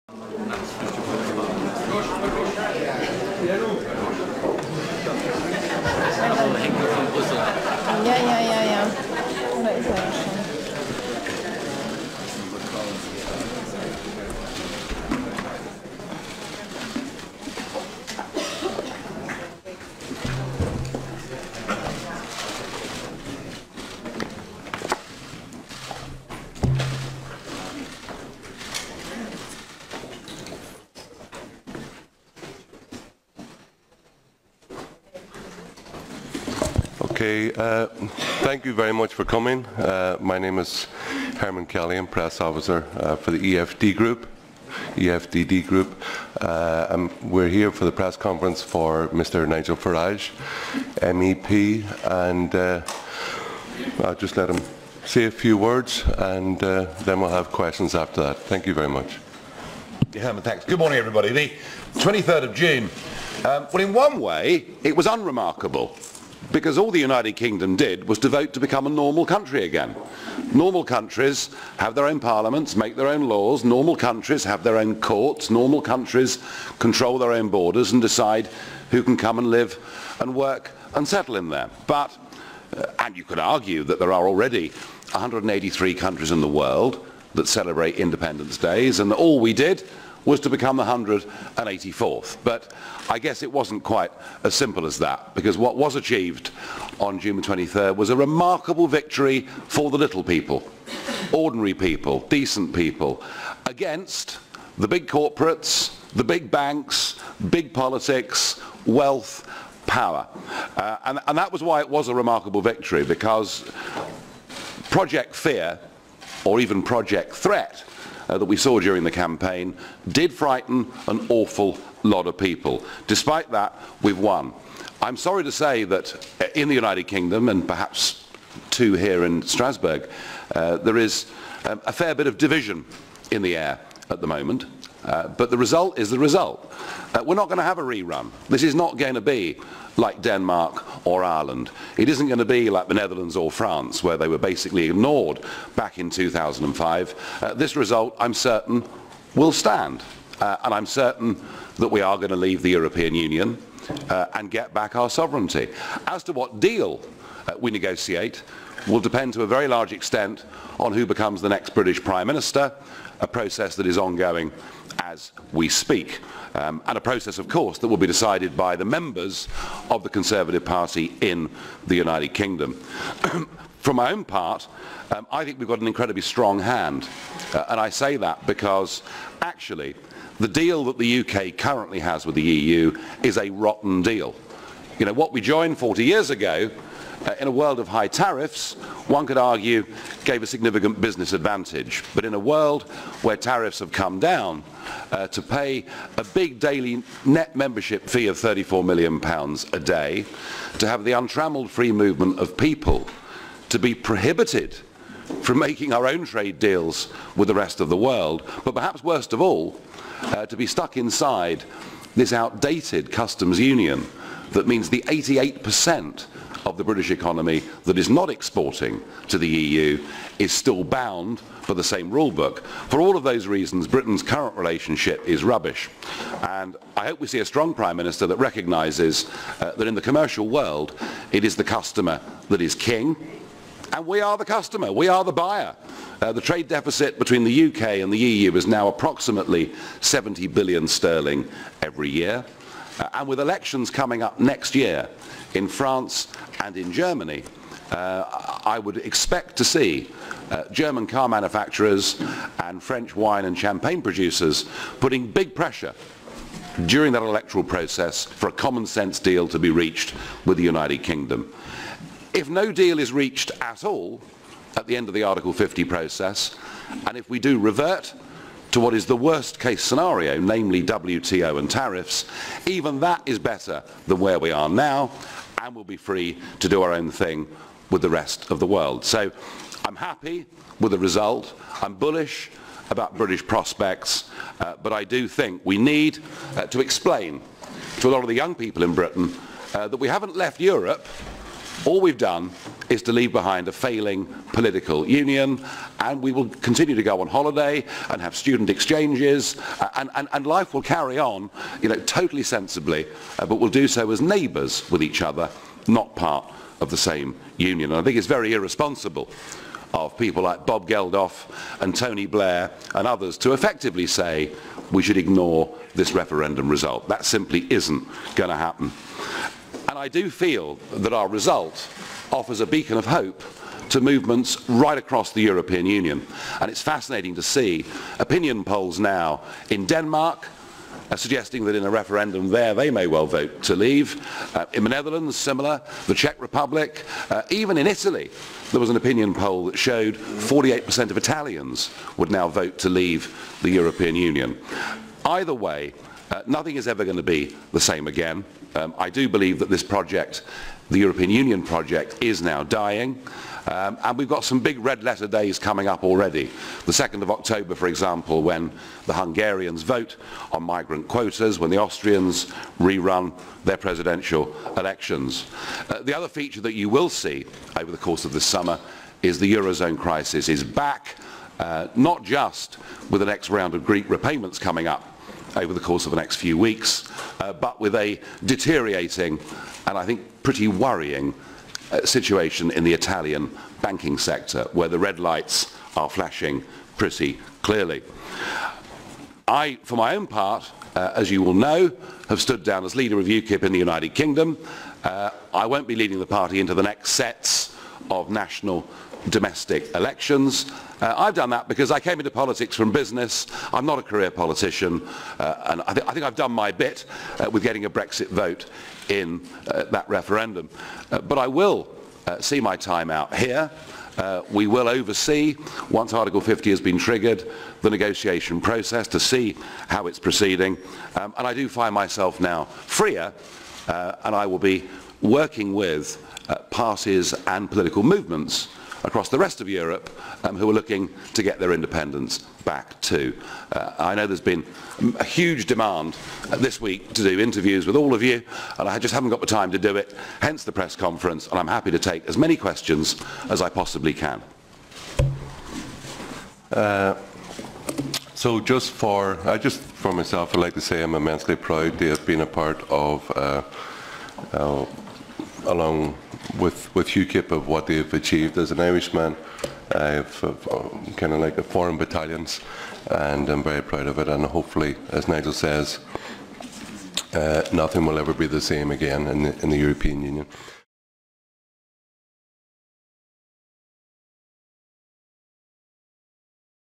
Ja. Da ist er ja schon. Okay, thank you very much for coming. My name is Herman Kelly, I'm press officer for the EFDD group. We're here for the press conference for Mr. Nigel Farage, MEP, and I'll just let him say a few words and then we'll have questions after that. Thank you very much. Herman, thanks. Good morning, everybody. The 23rd of June, well, in one way, it was unremarkable, because all the United Kingdom did was to vote to become a normal country again. Normal countries have their own parliaments, make their own laws, normal countries have their own courts, normal countries control their own borders and decide who can come and live and work and settle in there. But, and you could argue that there are already 183 countries in the world that celebrate Independence Days, and all we did was to become the 184th. But I guess it wasn't quite as simple as that, because what was achieved on June 23rd was a remarkable victory for the little people, ordinary people, decent people, against the big corporates, the big banks, big politics, wealth, power. And that was why it was a remarkable victory, because Project Fear, or even Project Threat, that we saw during the campaign did frighten an awful lot of people. Despite that, we've won. I'm sorry to say that in the United Kingdom, and perhaps too here in Strasburg, there is a fair bit of division in the air at the moment. But the result is the result. We're not going to have a rerun. This is not going to be like Denmark or Ireland. It isn't going to be like the Netherlands or France, where they were basically ignored back in 2005. This result, I'm certain, will stand. And I'm certain that we are going to leave the European Union and get back our sovereignty. As to what deal we negotiate will depend to a very large extent on who becomes the next British Prime Minister, a process that is ongoing as we speak, and a process, of course, that will be decided by the members of the Conservative Party in the United Kingdom. For my own part, I think we've got an incredibly strong hand, and I say that because actually the deal that the UK currently has with the EU is a rotten deal. You know, what we joined 40 years ago in a world of high tariffs, one could argue, gave a significant business advantage. But in a world where tariffs have come down, to pay a big daily net membership fee of £34 million a day, to have the untrammeled free movement of people, to be prohibited from making our own trade deals with the rest of the world, but perhaps worst of all, to be stuck inside this outdated customs union that means the 88% of the British economy that is not exporting to the EU is still bound for the same rule book. For all of those reasons, Britain's current relationship is rubbish. And I hope we see a strong Prime Minister that recognises that in the commercial world, it is the customer that is king, and we are the customer, we are the buyer. The trade deficit between the UK and the EU is now approximately 70 billion sterling every year. And with elections coming up next year in France and in Germany, I would expect to see German car manufacturers and French wine and champagne producers putting big pressure during that electoral process for a common sense deal to be reached with the United Kingdom. If no deal is reached at all at the end of the Article 50 process, and if we do revert to what is the worst case scenario, namely WTO and tariffs, even that is better than where we are now, and we'll be free to do our own thing with the rest of the world. So I'm happy with the result. I'm bullish about British prospects, but I do think we need to explain to a lot of the young people in Britain that we haven't left Europe All we've done is to leave behind a failing political union, and we will continue to go on holiday and have student exchanges, and life will carry on, totally sensibly, but we'll do so as neighbours with each other, not part of the same union. And I think it's very irresponsible of people like Bob Geldof and Tony Blair and others to effectively say we should ignore this referendum result. That simply isn't going to happen. And I do feel that our result offers a beacon of hope to movements right across the European Union. And it's fascinating to see opinion polls now in Denmark suggesting that in a referendum there they may well vote to leave. In the Netherlands, similar. The Czech Republic. Even in Italy, there was an opinion poll that showed 48% of Italians would now vote to leave the European Union. Either way, nothing is ever going to be the same again. I do believe that this project, the European Union project, is now dying. And we've got some big red letter days coming up already. The 2nd of October, for example, when the Hungarians vote on migrant quotas, when the Austrians rerun their presidential elections. The other feature that you will see over the course of this summer is the Eurozone crisis is back, not just with the next round of Greek repayments coming up over the course of the next few weeks, but with a deteriorating and I think pretty worrying situation in the Italian banking sector, where the red lights are flashing pretty clearly. I, for my own part, as you will know, have stood down as leader of UKIP in the United Kingdom. I won't be leading the party into the next sets of national domestic elections. I've done that because I came into politics from business. I'm not a career politician, and I think I've done my bit with getting a Brexit vote in that referendum. But I will see my time out here. We will oversee, once Article 50 has been triggered, the negotiation process to see how it's proceeding. And I do find myself now freer, and I will be working with parties and political movements across the rest of Europe who are looking to get their independence back too. I know there's been a huge demand this week to do interviews with all of you, and I just haven't got the time to do it, hence the press conference, and I'm happy to take as many questions as I possibly can. So just for myself, I'd like to say I'm immensely proud to have been a part of, along with UKIP, of what they've achieved. As an Irishman, I've kind of like a foreign battalions, and I'm very proud of it, and hopefully, as Nigel says, nothing will ever be the same again in the European Union.